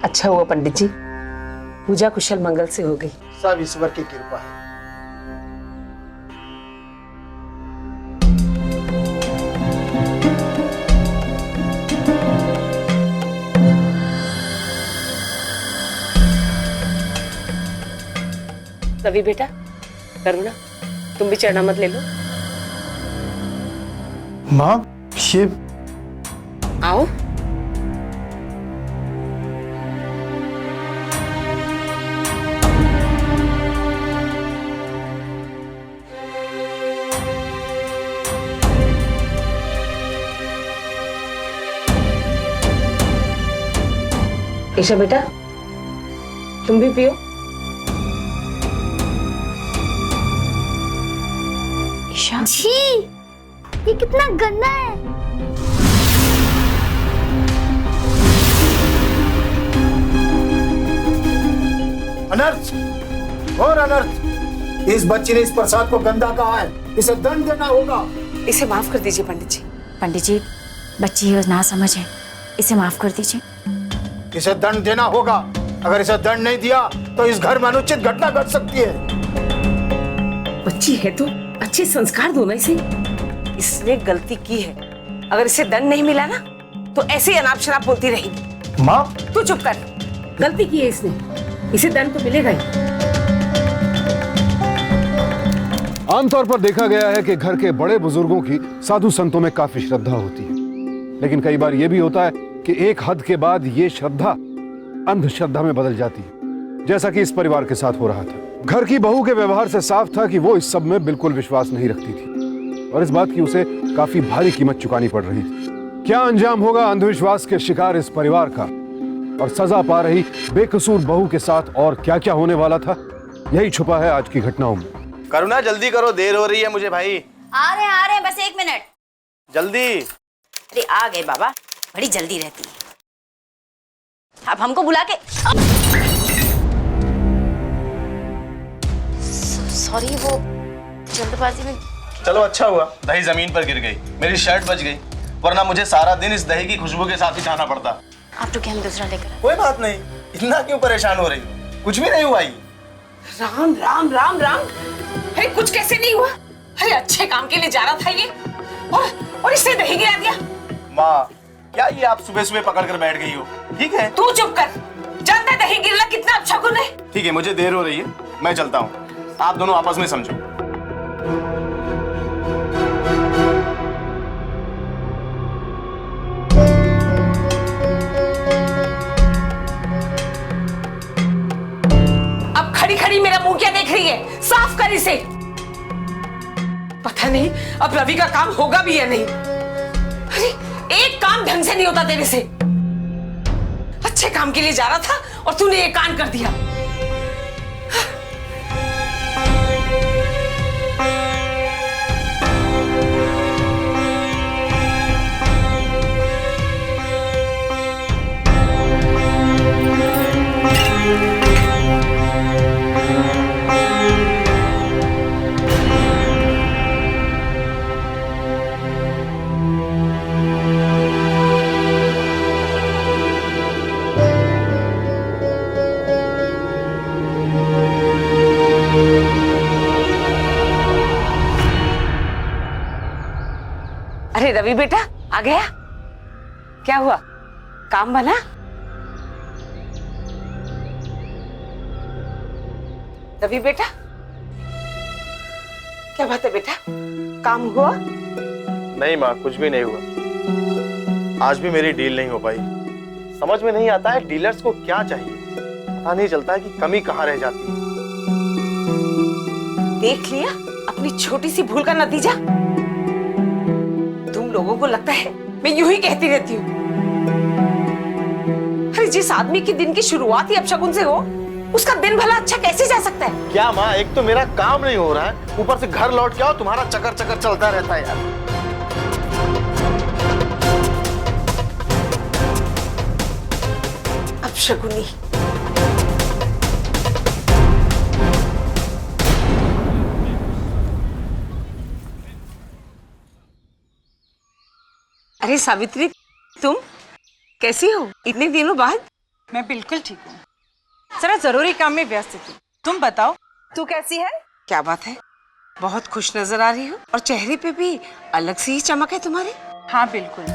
अच्छा हुआ पंडित जी, पूजा कुशल मंगल से हो गई। सब ईश्वर की कृपा है। रवि बेटा, करुणा, तुम भी चरणामत ले लो। माँ, ये आओ। ईशा बेटा, तुम भी पियो। ईशा, छी, ये कितना गंदा है। अनर्थ और अनर्थ। इस बच्ची ने इस प्रसाद को गंदा कहा है, इसे दंड देना होगा। इसे माफ कर दीजिए पंडित जी। पंडित जी, बच्ची ये ना समझ है, इसे माफ कर दीजिए। इसे दंड देना होगा। अगर इसे दंड नहीं दिया तो इस घर में अनुचित घटना घट सकती है। बच्ची है तो अच्छे संस्कार दो ना इसे। इसने गलती की है, अगर इसे दंड नहीं मिला ना तो ऐसे ही अनाप शनाप बोलती रहेगी। माँ, तू चुप कर। गलती की है इसने, इसे दंड तो मिलेगा ही। आमतौर पर देखा गया है कि घर के बड़े बुजुर्गों की साधु संतों में काफी श्रद्धा होती है, लेकिन कई बार यह भी होता है कि एक हद के बाद ये श्रद्धा अंधश्रद्धा में बदल जाती है, जैसा कि इस परिवार के साथ हो रहा था। घर की बहू के व्यवहार से साफ था कि वो इस सब में बिल्कुल विश्वास नहीं रखती थी और इस बात की उसे काफी भारी कीमत चुकानी पड़ रही थी। क्या अंजाम होगा अंधविश्वास के शिकार इस परिवार का और सजा पा रही बेकसूर बहू के साथ और क्या क्या होने वाला था, यही छुपा है आज की घटनाओं में। करुणा जल्दी करो, देर हो रही है मुझे भाई। आ रहे हैं, बस 1 मिनट। जल्दी। अरे आ गए बाबा, बड़ी जल्दी रहती है। अब हमको बुला के सॉरी, वो जल्दबाजी में। चलो अच्छा हुआ दही जमीन पर गिर गई, मेरी शर्ट बच गई, वरना मुझे सारा दिन इस दही की खुशबू के साथ ही जाना पड़ता। आप तो क्या, हम दूसरा लेकर आए। कोई बात नहीं, इतना क्यों परेशान हो रही हो? कुछ भी नहीं हुआ ही। राम राम राम राम। अरे कुछ कैसे नहीं हुआ? अरे अच्छे काम के लिए जा रहा था ये, और इसने दही गिरा दिया। माँ, क्या ये आप सुबह सुबह पकड़ कर बैठ गई हो? ठीक है, तू चुप कर। जानता है दही गिरना कितना अच्छा गुण है। ठीक है, मुझे देर हो रही है, मैं चलता हूँ, आप दोनों आपस में समझो। अब खड़ी खड़ी मेरा मुंह क्या देख रही है? साफ कर इसे। पता नहीं अब रवि का काम होगा भी या नहीं। अरे एक काम ढंग से नहीं होता तेरे से। अच्छे काम के लिए जा रहा था और तूने ये कांड कर दिया। अरे रवि बेटा, आ गया? क्या हुआ, काम बना? रवि बेटा, क्या बात है बेटा, काम हुआ? नहीं माँ, कुछ भी नहीं हुआ। आज भी मेरी डील नहीं हो पाई। समझ में नहीं आता है डीलर्स को क्या चाहिए, पता नहीं चलता है कि कमी कहाँ रह जाती है। देख लिया अपनी छोटी सी भूल का नतीजा। तुम लोगों को लगता है मैं यूं ही कहती रहती हूँ। अरे जिस आदमी की दिन की शुरुआत ही अपशगुन से हो, उसका दिन भला अच्छा कैसे जा सकता है? क्या माँ, एक तो मेरा काम नहीं हो रहा है, ऊपर से घर लौट के आओ तुम्हारा चक्कर चक्कर चलता रहता है यार। अपशगुनी। अरे सावित्री, तुम कैसी हो इतने दिनों बाद? मैं बिल्कुल ठीक हूँ, जरा जरूरी काम में व्यस्त थी। तुम बताओ, तू कैसी है? क्या बात है, बहुत खुश नजर आ रही हो और चेहरे पे भी अलग सी ही चमक है तुम्हारी। हाँ बिल्कुल,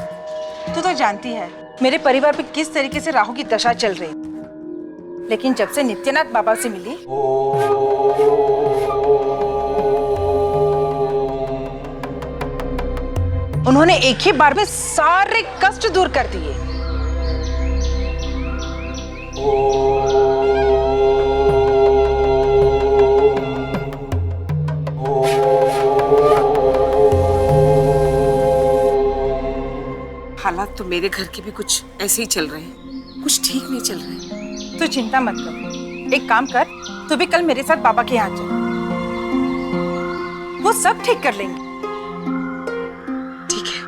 तू तो जानती है मेरे परिवार पे किस तरीके से राहु की दशा चल रही, लेकिन जब से नित्यनाथ बाबा से मिली उन्होंने एक ही बार में सारे कष्ट दूर कर दिए। हालात तो मेरे घर के भी कुछ ऐसे ही चल रहे हैं, कुछ ठीक नहीं चल रहे। तू चिंता मत कर, एक काम कर, तू भी कल मेरे साथ बाबा के यहाँ चल, वो सब ठीक कर लेंगे। ठीक है,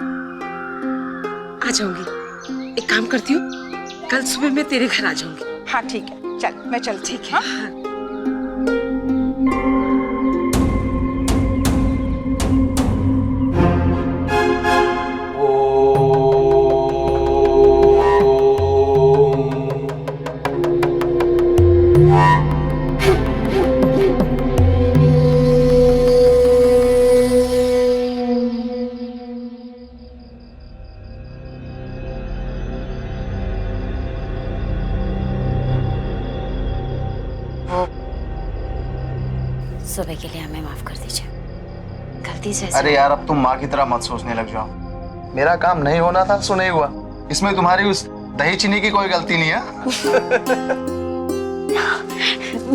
आ जाऊंगी। एक काम करती हूँ, कल सुबह मैं तेरे घर आ जाऊंगी। हाँ ठीक है, चल मैं चलती हूँ। हाँ? सुबह के लिए हमें माफ कर दीजिए, गलती से। अरे यार, अब तुम माँ की तरह मत सोचने लग जाओ। मेरा काम नहीं होना था सो नहीं हुआ, इसमें तुम्हारी उस दही चीनी की कोई गलती नहीं है।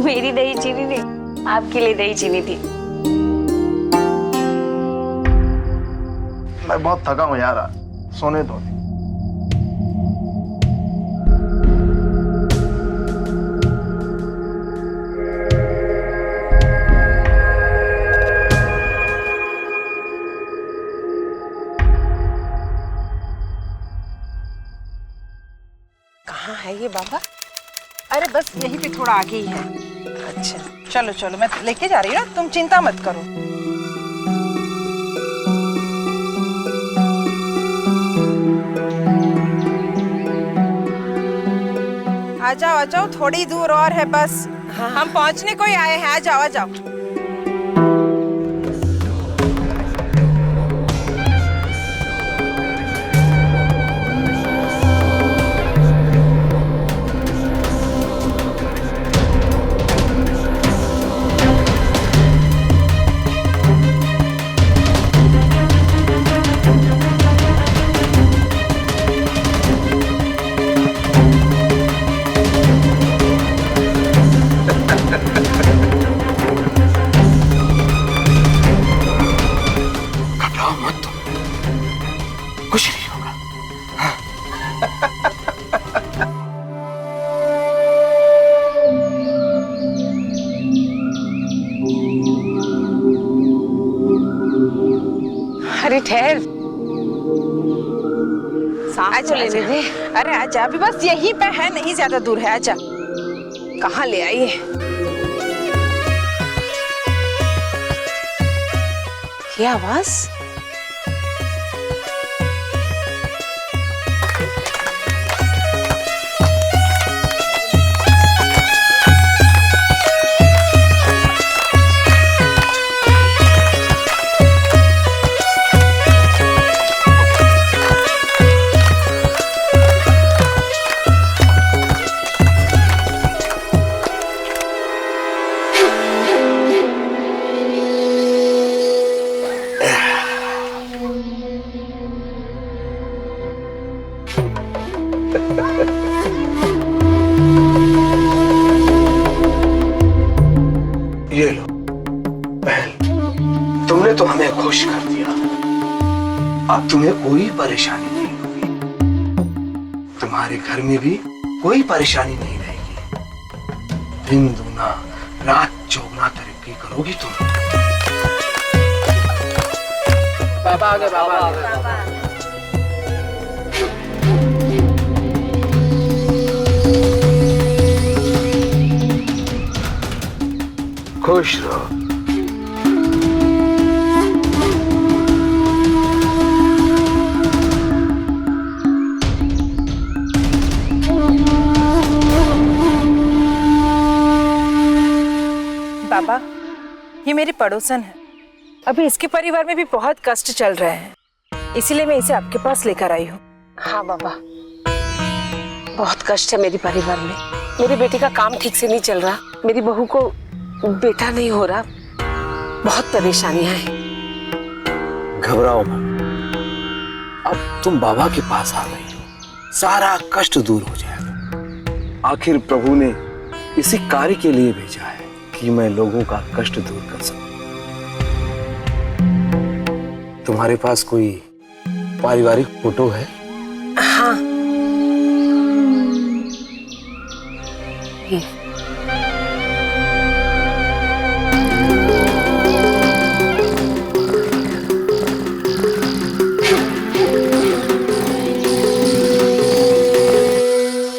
मेरी दही चीनी नहीं, आपके लिए दही चीनी थी। मैं बहुत थका हूँ यार, सोने दो। कहाँ है ये बाबा? अरे बस यहीं पे थोड़ा आगे ही है। अच्छा चलो चलो, मैं लेके जा रही हूँ ना, तुम चिंता मत करो। आ जाओ, थोड़ी दूर और है बस। हाँ। हम पहुँचने को ही आए हैं, आ जाओ आ जाओ। कुछ नहीं होगा। अरे ठहर, सांस तो लेने दे। अरे आजा, अभी बस यहीं पे है, नहीं ज्यादा दूर है, आजा। कहाँ ले आई है ये आवाज? ये लो बहन, तुमने तो हमें खुश कर दिया, अब तुम्हें कोई परेशानी नहीं होगी। तुम्हारे घर में भी कोई परेशानी नहीं रहेगी। दिन दूना रात चौगुना तरक्की करोगी तुम। बाबा आ गए, बाबा आ गए। खुश रहो। ये मेरी पड़ोसन है। अभी इसके परिवार में भी बहुत कष्ट चल रहे हैं, इसीलिए मैं इसे आपके पास लेकर आई हूँ। हाँ बाबा, बहुत कष्ट है मेरे परिवार में। मेरी बेटी का काम ठीक से नहीं चल रहा, मेरी बहू को बेटा नहीं हो रहा, बहुत परेशानियां हैं। घबराओ मत, अब तुम बाबा के पास आ गई हो, सारा कष्ट दूर हो जाएगा। आखिर प्रभु ने इसी कार्य के लिए भेजा है कि मैं लोगों का कष्ट दूर कर सकूं। तुम्हारे पास कोई पारिवारिक फोटो है? हाँ, ये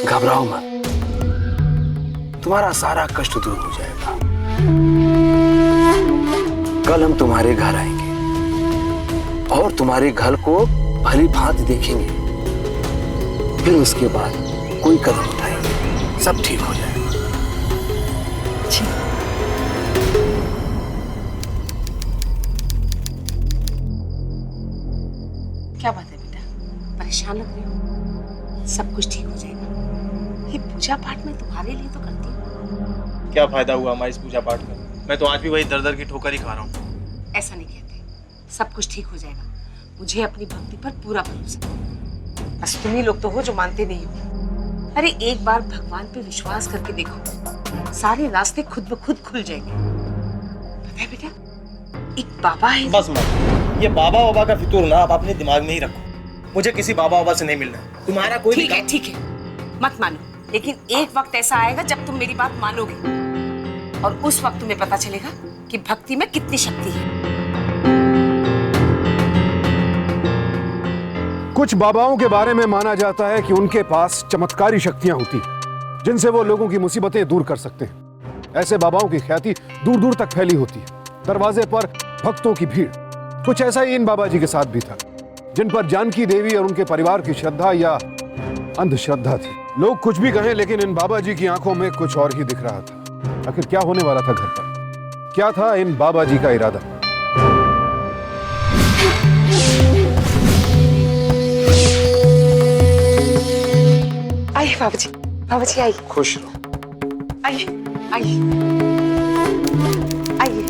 घबराओ मत, तुम्हारा सारा कष्ट दूर हो जाएगा। कल हम तुम्हारे घर आएंगे और तुम्हारे घर को भली भांति देखेंगे, फिर उसके बाद कोई कदम उठाएंगे, सब ठीक हो जाएगा। क्या बात है बेटा, परेशान लग रही हो? सब कुछ ठीक हो जाएगा। ये पूजा पाठ मैं तुम्हारे लिए तो करती हूँ। क्या फायदा हुआ हमारे इस पूजा पाठ में? मैं तो आज भी वही दर दर की ठोकर ही खा रहा हूँ। ऐसा नहीं कहते, सब कुछ ठीक हो जाएगा। मुझे अपनी भक्ति पर पूरा भरोसा है। बस तुम ही लोग तो हो जो मानते नहीं हो। अरे एक बार भगवान पे विश्वास करके देखो, सारे रास्ते खुद ब खुद खुल जाएंगे। पता है बेटा, एक बाबा है। बस मत, ये बाबा का फितूर ना आप अपने दिमाग में ही रखो। मुझे किसी बाबा से नहीं मिलना। तुम्हारा कोई ठीक है, ठीक है, मत मानो, लेकिन एक वक्त ऐसा आएगा जब तुम मेरी बात मानोगे, और उस वक्त तुम्हें पता चलेगा कि भक्ति में कितनी शक्ति है। कुछ बाबाओं के बारे में माना जाता है कि उनके पास चमत्कारी शक्तियां होती हैं, जिनसे वो लोगों की मुसीबतें दूर कर सकते हैं। ऐसे बाबाओं की ख्याति दूर दूर तक फैली होती है। दरवाजे पर भक्तों की भीड़। कुछ ऐसा ही इन बाबा जी के साथ भी था, जिन पर जानकी देवी और उनके परिवार की श्रद्धा या अंधश्रद्धा थी। लोग कुछ भी कहें, लेकिन इन बाबा जी की आंखों में कुछ और ही दिख रहा था। आखिर क्या होने वाला था घर पर? क्या था इन बाबा जी का इरादा? आइए बाबा जी आइए। खुश रहो। आइए आइए आइए।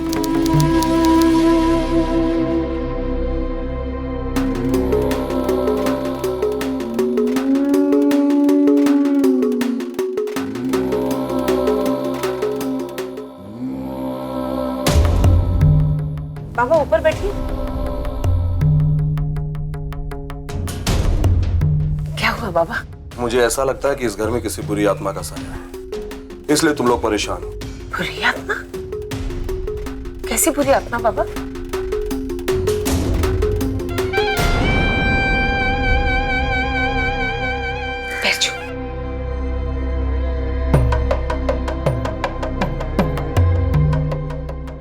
बाबा ऊपर बैठिए। क्या हुआ बाबा? मुझे ऐसा लगता है कि इस घर में किसी बुरी आत्मा का साया है, इसलिए तुम लोग परेशान हो। बुरी आत्मा? कैसी बुरी आत्मा बाबा? बैठ जाओ।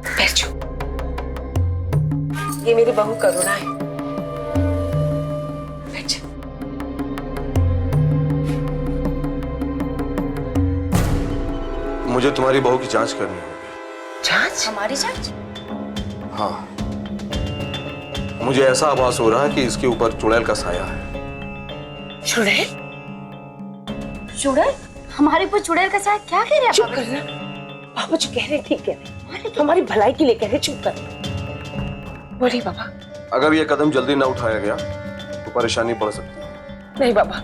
बैठ जाओ। ये मेरी बहू करुणा है। बैठ जाओ। मुझे तुम्हारी बहू की जांच करनी होगी। जांच? हमारी जांच? हाँ, मुझे ऐसा आभास हो रहा है कि इसके ऊपर चुड़ैल का साया है। चुड़ैल? चुड़ैल? हमारे ऊपर चुड़ैल का साया क्या कह रहे हैं? चुप करना। बाबा जो कह रहे हैं ठीक कह रहे हैं, हमारी भलाई के लिए कह रहे हैं। चुप कर। बोलिए बाबा। अगर ये कदम जल्दी न उठाया गया तो परेशानी बढ़ सकती है। नहीं बाबा,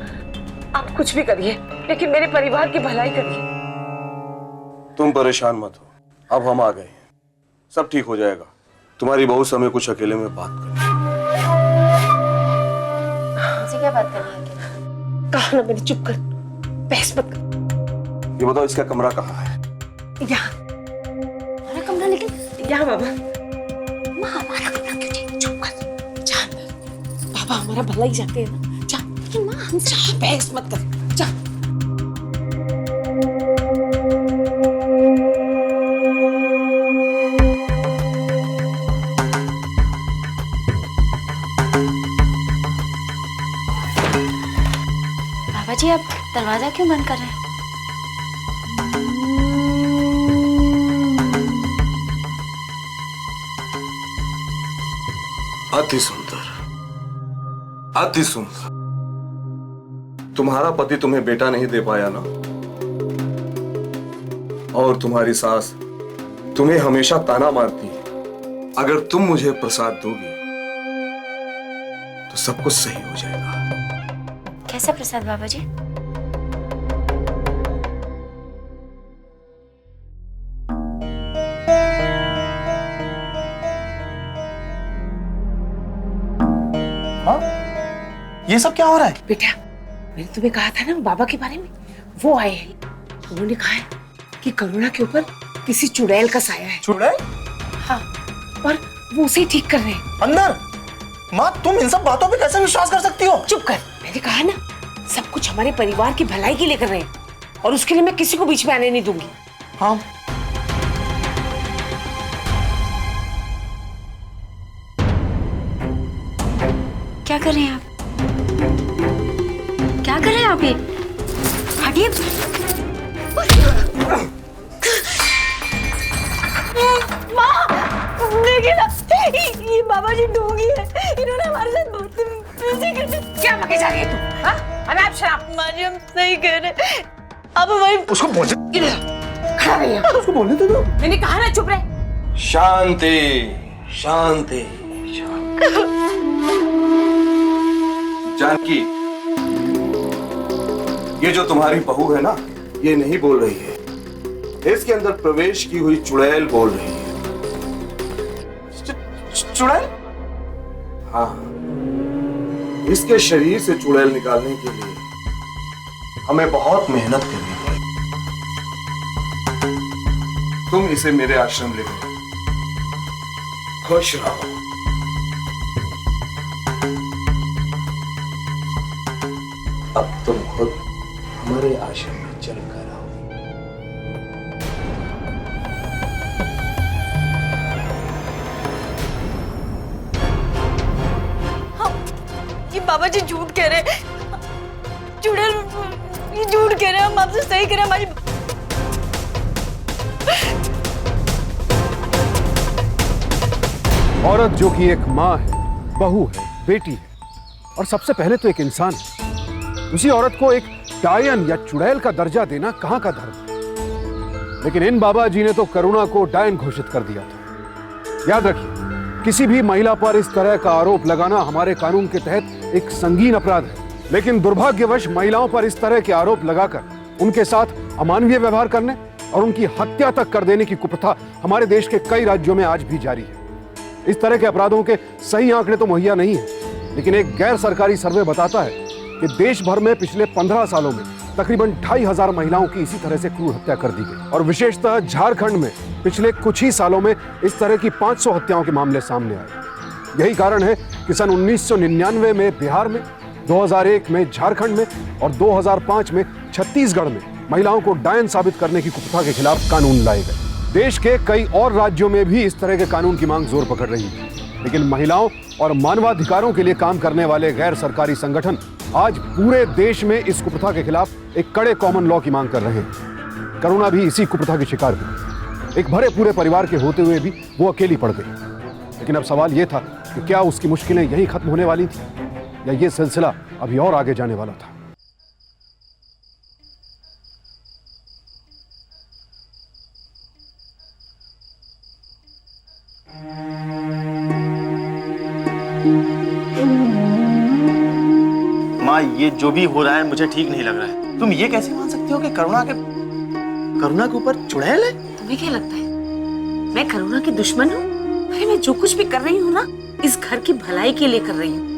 आप कुछ भी करिए, लेकिन मेरे परिवार की भलाई करिए। तुम परेशान मत हो, अब हम आ गए हैं, सब ठीक हो जाएगा। तुम्हारी बहू से हमें कुछ अकेले में बात करनी है। मुझे क्या बात करनी है? कहा ना मैंने, चुप कर, बहस मत कर। ये बताओ इसका कमरा कहाँ है? यहाँ। हमारा कमरा? लेकिन यहाँ बाबा। माँ हमारा कमरा क्यों नहीं? चुप कर, जा अंदर। बाबा हमारा भला ही चाहते हैं ना, जा। लेकिन माँ हम जा, बहस मत कर, जा। बाबा जी, आप दरवाजा क्यों बंद कर रहे हैं? अति सुंदर, अति सुंदर। तुम्हारा पति तुम्हें बेटा नहीं दे पाया ना, और तुम्हारी सास तुम्हें हमेशा ताना मारती है। अगर तुम मुझे प्रसाद दोगी तो सब कुछ सही हो जाएगा। कैसा प्रसाद बाबा जी? हाँ? ये सब क्या हो रहा है? बेटा, मैंने तुम्हें कहा था ना बाबा के बारे में, वो आए हैं। उन्होंने कहा है कि करुणा के ऊपर किसी चुड़ैल का साया है। चुड़ैल? हाँ, और वो उसे ठीक कर रहे हैं। अंदर? माँ, तुम इन सब बातों पे कैसे विश्वास कर सकती हो? चुप कर, मैंने कहा ना, सब कुछ हमारे परिवार की भलाई के लिए कर रहे हैं, और उसके लिए मैं किसी को बीच में आने नहीं दूंगी। हाँ। क्या कर रहे हैं आप? क्या कर रहे हैं आप? ये हटिए। माँ, देखिए ना, ये बाबा जी ढोंगी है। इन्होंने हमारे साथ बदतमीजी कर दी। क्या बके जा रही है तू? हाँ? अनाप शराब। माँ जी, हम सही कह रहे हैं। अब हमारी उसको बोल, खड़ा रही है। उसको बोलने दो। मैंने कहा ना चुप रहे। शांति, शांति, शांति। जानकी, ये जो तुम्हारी बहू है ना, ये नहीं बोल रही है, इसके अंदर प्रवेश की हुई चुड़ैल बोल रही है। चुड़ैल? हाँ, इसके शरीर से चुड़ैल निकालने के लिए हमें बहुत मेहनत करनी पड़ी। तुम इसे मेरे आश्रम ले गए। खुश रहो। अब तुम खुद हमारे आश्रम में चलकर आओ। ये बाबा जी झूठ कह रहे हैं। चुड़ैल, ये झूठ कह रहे हैं। हम आपसे सही कह रहे हैं। हमारी औरत जो कि एक माँ है, बहू है, बेटी है, और सबसे पहले तो एक इंसान है, उसी औरत को एक डायन या चुड़ैल का दर्जा देना कहाँ का धर्म है? लेकिन इन बाबा जी ने तो करुणा को डायन घोषित कर दिया था। याद रखिए, किसी भी महिला पर इस तरह का आरोप लगाना हमारे कानून के तहत एक संगीन अपराध है, लेकिन दुर्भाग्यवश महिलाओं पर इस तरह के आरोप लगाकर उनके साथ अमानवीय व्यवहार करने और उनकी हत्या तक कर देने की कुप्रथा हमारे देश के कई राज्यों में आज भी जारी है। इस तरह के अपराधों के सही आंकड़े तो मुहैया नहीं है, लेकिन एक गैर सरकारी सर्वे बताता है कि देश भर में पिछले 15 सालों में तकरीबन 2500 महिलाओं की इसी तरह से क्रूर हत्या कर दी गई, और विशेषतः झारखंड में पिछले कुछ ही सालों में इस तरह की 500 हत्याओं के मामले सामने आए। यही कारण है कि सन 1999 में बिहार में, 2001 में झारखंड में और 2005 में छत्तीसगढ़ में महिलाओं को डायन साबित करने की कुप्रथा के खिलाफ कानून लाए गए। देश के कई और राज्यों में भी इस तरह के कानून की मांग जोर पकड़ रही है, लेकिन महिलाओं और मानवाधिकारों के लिए काम करने वाले गैर सरकारी संगठन आज पूरे देश में इस कुप्रथा के खिलाफ एक कड़े कॉमन लॉ की मांग कर रहे हैं। करुणा भी इसी कुप्रथा की शिकार हुई। एक भरे पूरे परिवार के होते हुए भी वो अकेली पड़ गई। लेकिन अब सवाल ये था कि क्या उसकी मुश्किलें यहीं खत्म होने वाली थी, या ये सिलसिला अभी और आगे जाने वाला था। माँ, ये जो भी हो रहा है मुझे ठीक नहीं लग रहा है। तुम ये कैसे मान सकती हो कि करुणा के ऊपर चुड़ैल है? तुम्हें क्या लगता है मैं करुणा की दुश्मन हूँ? अरे मैं जो कुछ भी कर रही हूँ ना, इस घर की भलाई के लिए कर रही हूँ।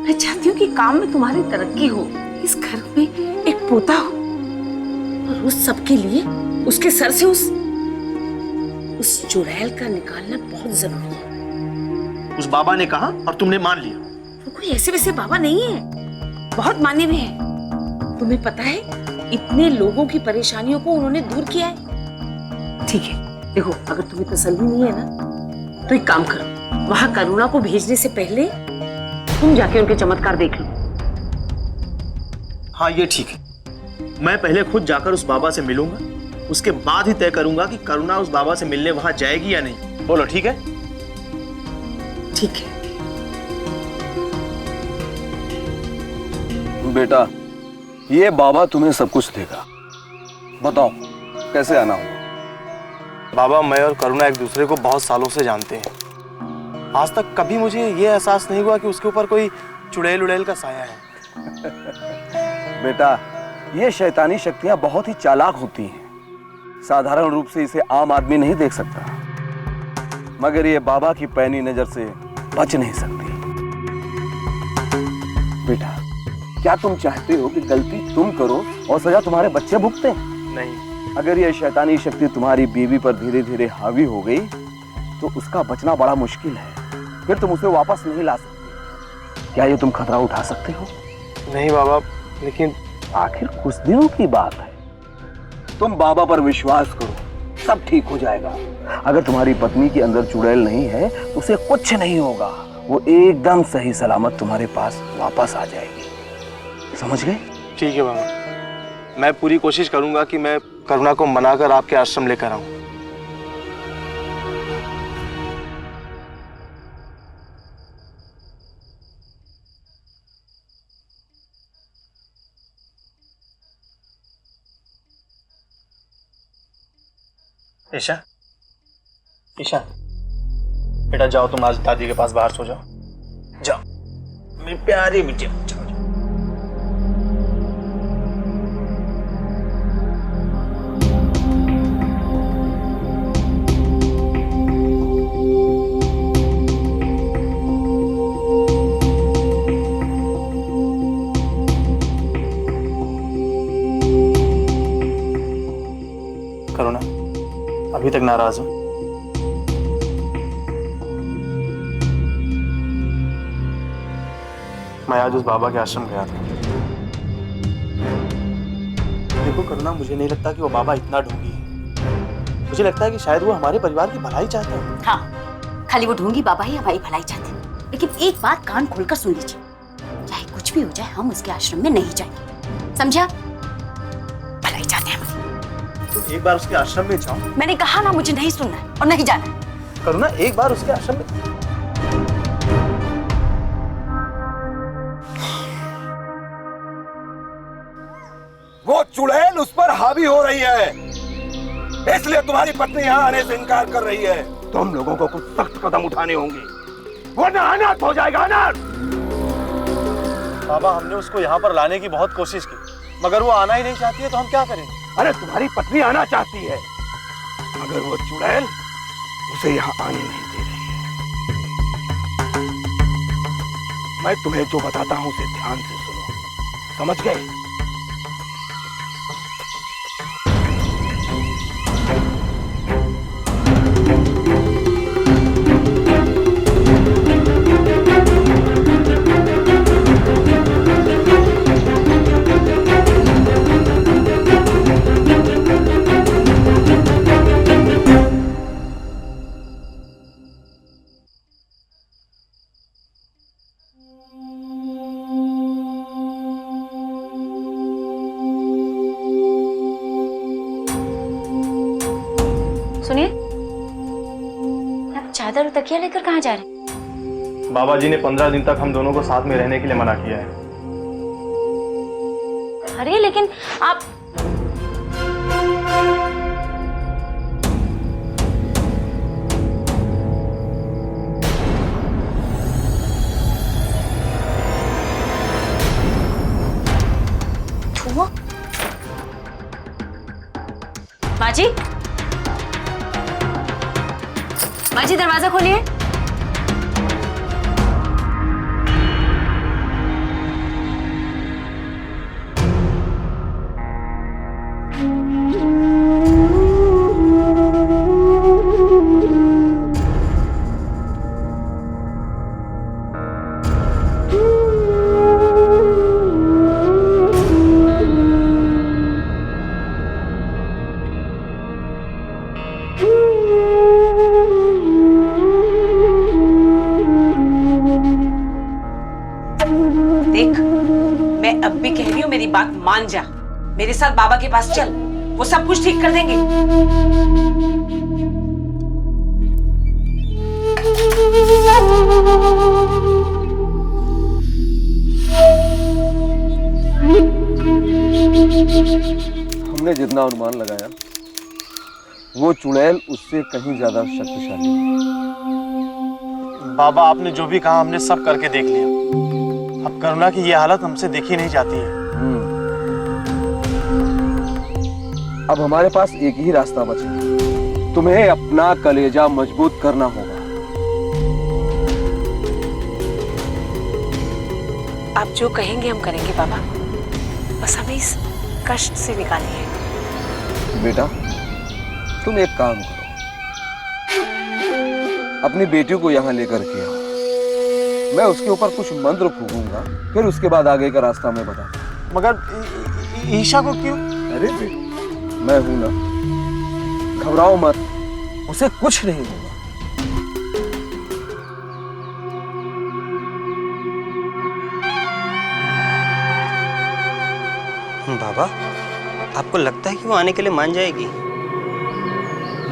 मैं चाहती हूँ कि काम में तुम्हारी तरक्की हो, इस घर में एक पोता हो, और उस सब के लिए उसके सर से उस चुड़ैल का निकालना बहुत जरूरी है। उस बाबा ने कहा और तुमने मान लिया? वो कोई ऐसे वैसे बाबा नहीं है, बहुत माने हुए हैं। तुम्हें पता है, इतने लोगों की परेशानियों को उन्होंने दूर किया है। ठीक है, देखो, अगर तुम्हें तसल्ली नहीं है ना, तो एक काम करो, वहां करुणा को भेजने से पहले तुम जाके उनके चमत्कार देख लो। हाँ, ये ठीक है। मैं पहले खुद जाकर उस बाबा से मिलूंगा, उसके बाद ही तय करूंगा कि करुणा उस बाबा से मिलने वहां जाएगी या नहीं। बोलो, ठीक है? ठीक है, बेटा, ये बाबा तुम्हें सब कुछ देगा। बताओ कैसे आना होगा? बाबा, मैं और करुणा एक दूसरे को बहुत सालों से जानते हैं। आज तक कभी मुझे ये एहसास नहीं हुआ कि उसके ऊपर कोई चुड़ैल उड़ैल का साया है। बेटा, ये शैतानी शक्तियां बहुत ही चालाक होती हैं। साधारण रूप से इसे आम आदमी नहीं देख सकता, मगर ये बाबा की पैनी नजर से बच नहीं सकती। बेटा, क्या तुम चाहते हो कि गलती तुम करो और सजा तुम्हारे बच्चे भुगते? नहीं। अगर ये शैतानी शक्ति तुम्हारी बीवी पर धीरे धीरे हावी हो गई तो उसका बचना बड़ा मुश्किल है। फिर तुम उसे वापस नहीं ला सकते। क्या ये तुम खतरा उठा सकते हो? नहीं बाबा, लेकिन आखिर कुछ दिनों की बात है। तुम बाबा पर विश्वास करो, सब ठीक हो जाएगा। अगर तुम्हारी पत्नी के अंदर चुड़ैल नहीं है तो उसे कुछ नहीं होगा। वो एकदम सही सलामत तुम्हारे पास वापस आ जाएगी। समझ गए? ठीक है बाबा, मैं पूरी कोशिश करूंगा कि मैं करुणा को मनाकर आपके आश्रम लेकर आऊं। ईशा, ईशा, बेटा जाओ, तुम आज दादी के पास बाहर सो जाओ। जाओ मेरी प्यारी बिटिया, जाओ। करुणा अभी तक नाराज हो? मैं आज उस बाबा के आश्रम गया था। देखो करुणा, मुझे नहीं लगता कि वो बाबा इतना ढोंगी है। मुझे लगता है कि शायद वो हमारे परिवार की भलाई चाहता है। हाँ, खाली वो ढोंगी बाबा ही हमारी भलाई चाहते हैं। लेकिन एक बात कान खोलकर सुन लीजिए, चाहे कुछ भी हो जाए हम उसके आश्रम में नहीं जाएंगे, समझा? भलाई चाहते हैं हमारी। तो एक बार उसके आश्रम में जाओ। मैंने कहा ना, मुझे नहीं सुनना है और नहीं जाना है। करुणा, एक बार उसके आश्रम में। वो चुड़ैल उस पर हावी हो रही है, इसलिए तुम्हारी पत्नी यहाँ आने से इनकार कर रही है। तुम लोगों को कुछ सख्त कदम उठाने होंगे, वरना अनाथ हो जाएगा। अनाथ। बाबा, हमने उसको यहाँ पर लाने की बहुत कोशिश की, मगर वो आना ही नहीं चाहती है, तो हम क्या करेंगे? अरे तुम्हारी पत्नी आना चाहती है, मगर वो चुड़ैल उसे यहाँ आने नहीं दे रही है। मैं तुम्हें जो बताता हूँ उसे ध्यान से सुनो, समझ गए? सुनिए, आप चादर और तकिया लेकर कहाँ जा रहे हैं? बाबा जी ने 15 दिन तक हम दोनों को साथ में रहने के लिए मना किया है। अरे लेकिन आप माँ जी, माँ जी दरवाजा खोलिए। देख, मैं अब भी कह रही हूँ, मेरी बात मान जा। मेरे साथ बाबा के पास चल, वो सब कुछ ठीक कर देंगे। हमने जितना अनुमान लगाया वो चुड़ैल उससे कहीं ज्यादा शक्तिशाली है। बाबा आपने जो भी कहा हमने सब करके देख लिया। अब करुणा की ये हालत हमसे देखी नहीं जाती है। अब हमारे पास एक ही रास्ता बचा है। तुम्हें अपना कलेजा मजबूत करना होगा। आप जो कहेंगे हम करेंगे बाबा, बस हमें इस कष्ट से निकालिए। बेटा तुम एक काम करो, अपनी बेटी को यहाँ लेकर के आओ। मैं उसके ऊपर कुछ मंत्र फूकूंगा, फिर उसके बाद आगे का रास्ता मैं बताऊंगा। मगर ईशा को क्यों? अरे बेटा मैं हूं ना, घबराओ मत, उसे कुछ नहीं होगा। बाबा आपको लगता है कि वो आने के लिए मान जाएगी?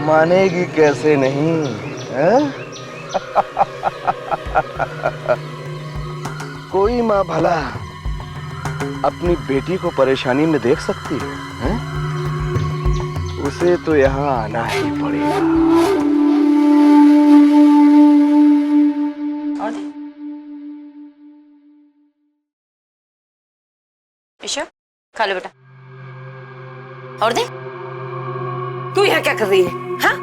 मानेगी कैसे नहीं है? कोई माँ भला अपनी बेटी को परेशानी में देख सकती है? उसे तो यहाँ आना ही पड़ेगा। और दे ईशा, खा लो बेटा। और दे। तू यहाँ क्या कर रही है? हाँ,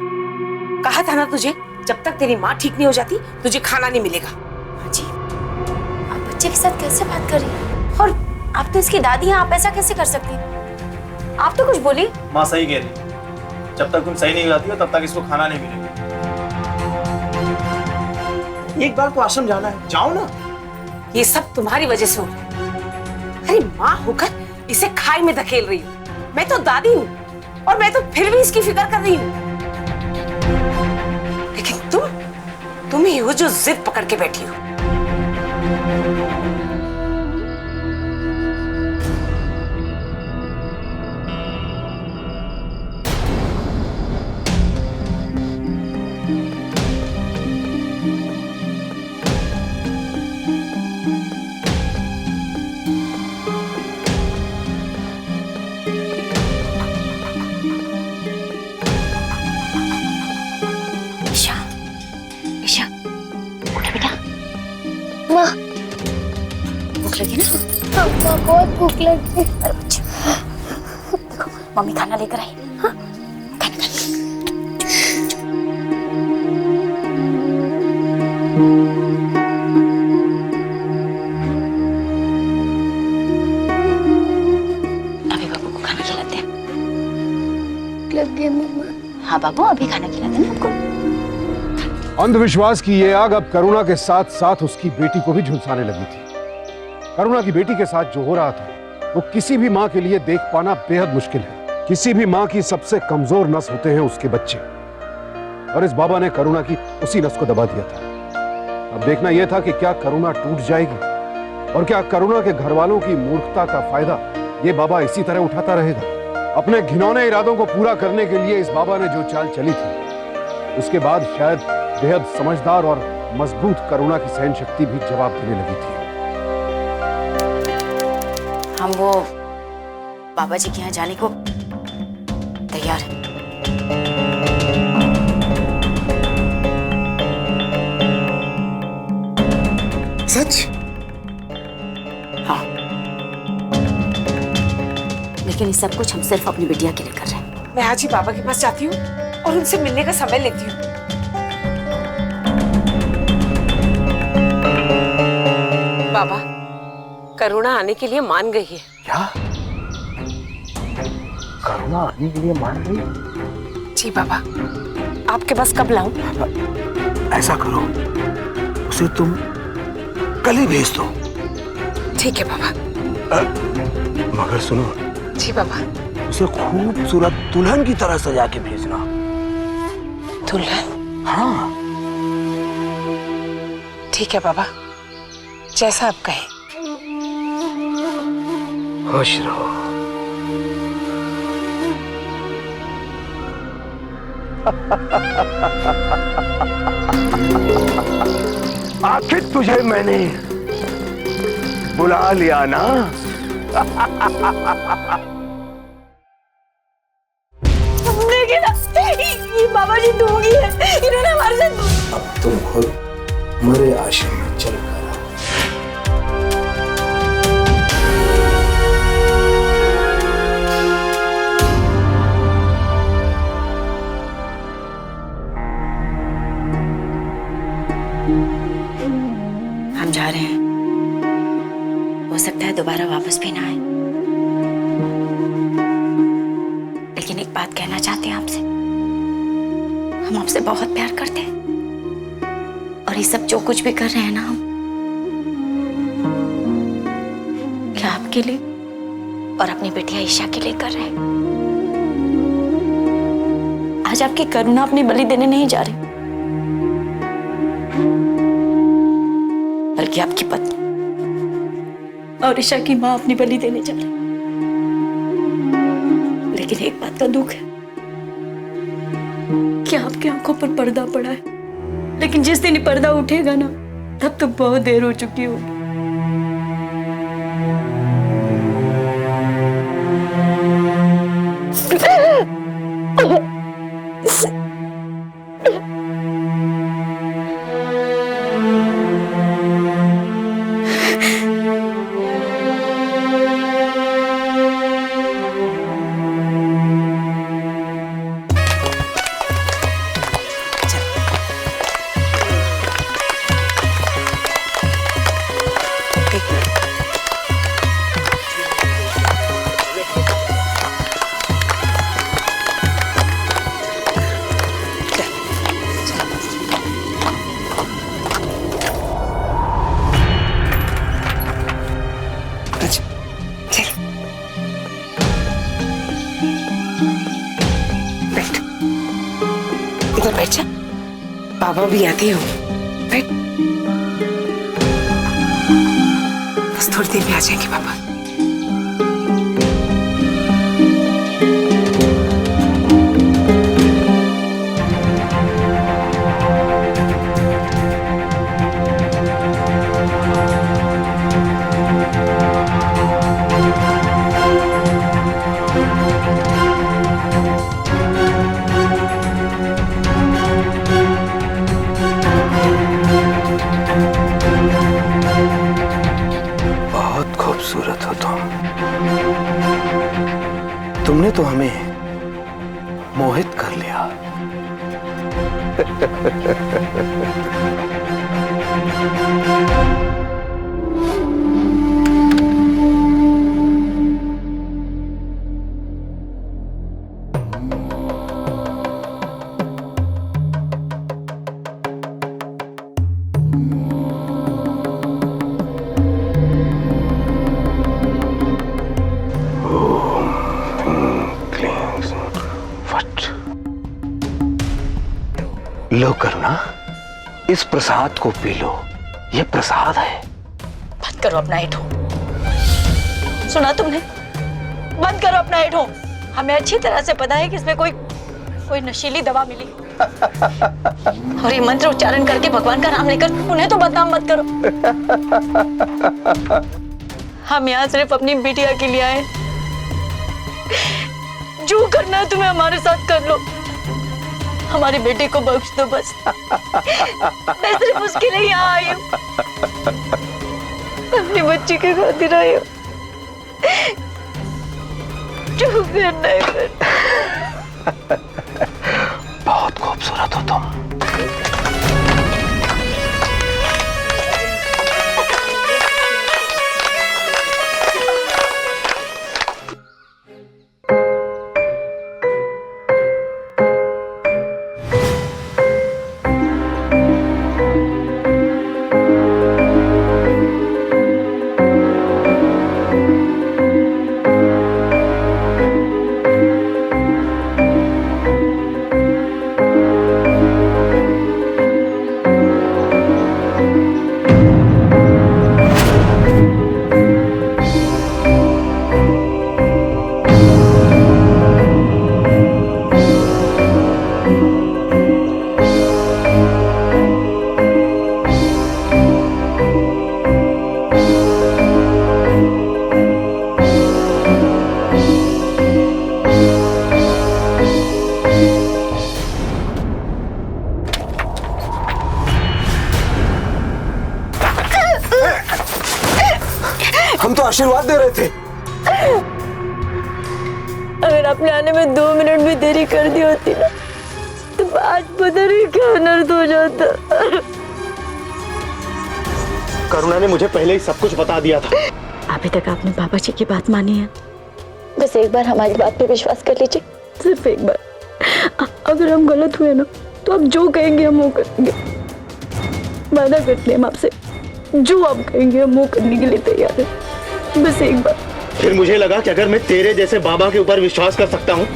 कहा था ना तुझे, जब तक तेरी माँ ठीक नहीं हो जाती तुझे खाना नहीं मिलेगा। हाँ जी, आप बच्चे के साथ कैसे बात कर रही हैं? और आप तो इसकी दादी हैं, आप ऐसा कैसे कर सकती हैं? आप तो कुछ बोली। माँ सही कह रही, जब तक तुम सही नहीं हो जाती हो तब तक इसको खाना नहीं मिलेगा। एक बार को आश्रम जाना है, जाओ ना। ये सब तुम्हारी वजह से हो रहा है। अरे माँ होकर इसे खाई में धकेल रही हूँ। मैं तो दादी हूँ और मैं तो फिर भी इसकी फिक्र कर रही हूँ। लेकिन तुम ही हो जो जिद पकड़ के बैठी हो। भूख लगी ना? बहुत भूख लगी। अरे बच्चे, देखो मम्मी खाना लेकर आई। हाँ खाना खा। अभी बाबू को खाना खिलाते हैं। लगी मम्मा। हाँ बाबू, अभी खाना खिलाते हैं ना आपको। अंधविश्वास की ये आग अब करुणा के साथ साथ उसकी बेटी को भी झुलसाने लगी थी। करुणा की बेटी के साथ जो हो रहा था वो किसी भी माँ के लिए देख पाना बेहद मुश्किल है। किसी भी माँ की सबसे कमजोर नस होते हैं उसके बच्चे, और इस बाबा ने करुणा की उसी नस को दबा दिया था। अब देखना यह था कि क्या करुणा टूट जाएगी और क्या करुणा के घर वालों की मूर्खता का फायदा ये बाबा इसी तरह उठाता रहेगा। अपने घिनौने इरादों को पूरा करने के लिए इस बाबा ने जो चाल चली थी, उसके बाद शायद बेहद समझदार और मजबूत करुणा की सहन शक्ति भी जवाब देने लगी थी। हम वो बाबा जी के यहाँ जाने को तैयार हैं। सच? हाँ, लेकिन ये सब कुछ हम सिर्फ अपनी बिटिया के लिए कर रहे हैं। मैं आज ही बाबा के पास जाती हूँ और उनसे मिलने का समय लेती हूँ। बाबा, करुणा आने के लिए मान गई है। क्या? करुणा आने के लिए मान गई? जी बाबा, आपके पास कब लाऊं? ऐसा करो, उसे तुम कल ही भेज दो। ठीक है बाबा। मगर सुनो। जी बाबा। उसे खूबसूरत दुल्हन की तरह सजा के भेजना। दुल्हन? हाँ। ठीक है बाबा, जैसा आप कहें। खुश रहो। आखिर तुझे मैंने बुला लिया ना। ये बाबा जी ढोंगी है, इन्होंने हमारे साथ। अब तुम खुद मरे आश्रम में चल कर आओ। हम जा रहे हैं, हो सकता है दोबारा वापस भी ना आए, लेकिन एक बात कहना चाहते हैं आपसे। हम आपसे बहुत प्यार करते हैं और ये सब जो कुछ भी कर रहे हैं ना, हम क्या आपके लिए और अपनी बेटिया ईशा के लिए कर रहे हैं। आज आपकी करुणा अपनी बलि देने नहीं जा रही, बल्कि आपकी पत्नी और ईशा की मां अपनी बलि देने जा रही। लेकिन एक बात का दुख है कि आपकी आंखों पर पर्दा पड़ा है, लेकिन जिस दिन ये पर्दा उठेगा ना, तब तो बहुत देर हो चुकी होगी। इधर बैठ जा, बाबा भी आते हो। बैठ, बस थोड़ी देर में आ जाएंगे पापा। खूबसूरत हो तुमने तो हमें मोहित कर लिया। लो करुणा, इस प्रसाद को पी लो, ये प्रसाद है। बंद करो अपना हेठो, सुना तुमने? बंद करो अपना हेठो। हमें अच्छी तरह से पता है कि इसमें कोई नशीली दवा मिली और ये मंत्र उच्चारण करके भगवान का नाम लेकर उन्हें तो बदनाम मत करो। हम यहाँ सिर्फ अपनी बिटिया के लिए आए, जो करना है तुम्हें हमारे साथ कर लो, हमारी बेटी को बख्श दो बस। मैं सिर्फ उसके लिए यहाँ आई हूँ, अपनी बच्ची की खातिर आई हूँ। जो करना है कर। बहुत खूबसूरत हो तुम। आशीर्वाद दे रहे थे। अगर आपने आने में 2 मिनट भी देरी कर दी होती ना तो आज पता नहीं क्या अनर्थ हो जाता। करुणा ने मुझे पहले ही सब कुछ बता दिया था। अभी तक आपने बाबा जी की बात मानी है, बस एक बार हमारी बात पे विश्वास कर लीजिए, सिर्फ एक बार। अगर हम गलत हुए ना तो आप जो कहेंगे हम वो करेंगे। वादा करते हैं हम आपसे, जो आप कहेंगे हम वो करने के लिए तैयार है, बस एक बार। फिर मुझे लगा कि अगर मैं तेरे जैसे बाबा के ऊपर विश्वास कर सकता हूँ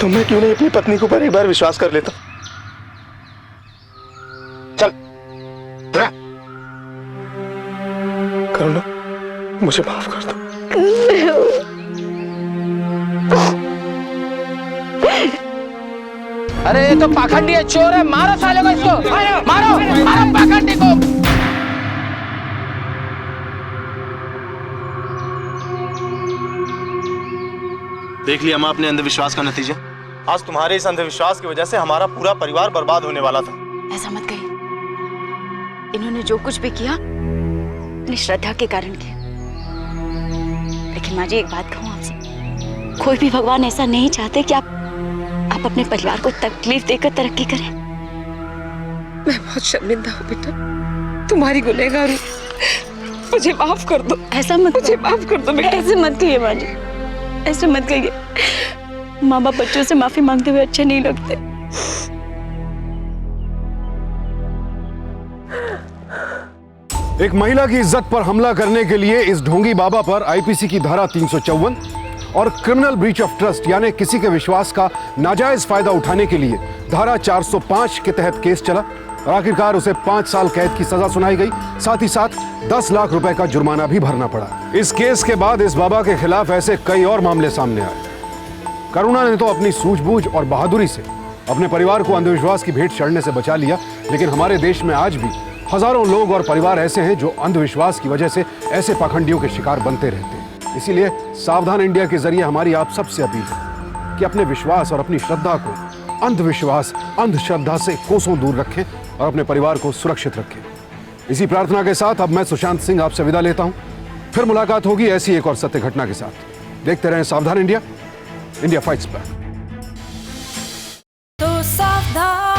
तो मैं क्यों नहीं अपनी पत्नी के ऊपर एक बार विश्वास कर लेता। चल करुणा, मुझे माफ कर दो। अरे ये तो पाखंडी है, चोर है, मारो साले को इसको, मारो मारो पाखंडी को। देख लिया माँ अपने अंधविश्वास का नतीजा। आज तुम्हारे इस अंधविश्वास की वजह से हमारा पूरा परिवार बर्बाद होने वाला था। ऐसा मत कहिए, इन्होंने जो कुछ भी किया अपनी श्रद्धा के कारण किया। लेकिन माँ जी एक बात कहूँ आपसे, कोई भी भगवान ऐसा नहीं चाहते कि आप अपने परिवार को तकलीफ देकर तरक्की करें। मैं बहुत शर्मिंदा हूँ बेटा, तुम्हारी गुनहगार हूँ, मुझे माफ कर दो। ऐसा मत, मुझे माफ कर दो बेटा। ऐसे मत कहिए माँ जी, ऐसे मत कहिए। माँ बाप बच्चों से माफी मांगते हुए अच्छे नहीं लगते। एक महिला की इज्जत पर हमला करने के लिए इस ढोंगी बाबा पर आईपीसी की धारा 354 और क्रिमिनल ब्रीच ऑफ ट्रस्ट यानी किसी के विश्वास का नाजायज फायदा उठाने के लिए धारा 405 के तहत केस चला और आखिरकार उसे 5 साल कैद की सजा सुनाई गई। साथ ही साथ 10 लाख रुपए का जुर्माना भी भरना पड़ा। इस केस के बाद इस बाबा के खिलाफ ऐसे कई और मामले सामने आए। करुणा ने तो अपनी सूझबूझ और बहादुरी से अपने परिवार को अंधविश्वास की भेंट चढ़ने से बचा लिया, लेकिन हमारे देश में आज भी हजारों लोग और परिवार ऐसे हैं जो अंधविश्वास की वजह से ऐसे पाखंडियों के शिकार बनते रहते हैं। इसीलिए सावधान इंडिया के जरिए हमारी आप सबसे अपील है कि अपने विश्वास और अपनी श्रद्धा को अंधविश्वास, अंधश्रद्धा से कोसों दूर रखें और अपने परिवार को सुरक्षित रखें। इसी प्रार्थना के साथ अब मैं सुशांत सिंह आपसे विदा लेता हूं। फिर मुलाकात होगी ऐसी एक और सत्य घटना के साथ। देखते रहें सावधान इंडिया, इंडिया फाइट्स बैक। तो सावधान।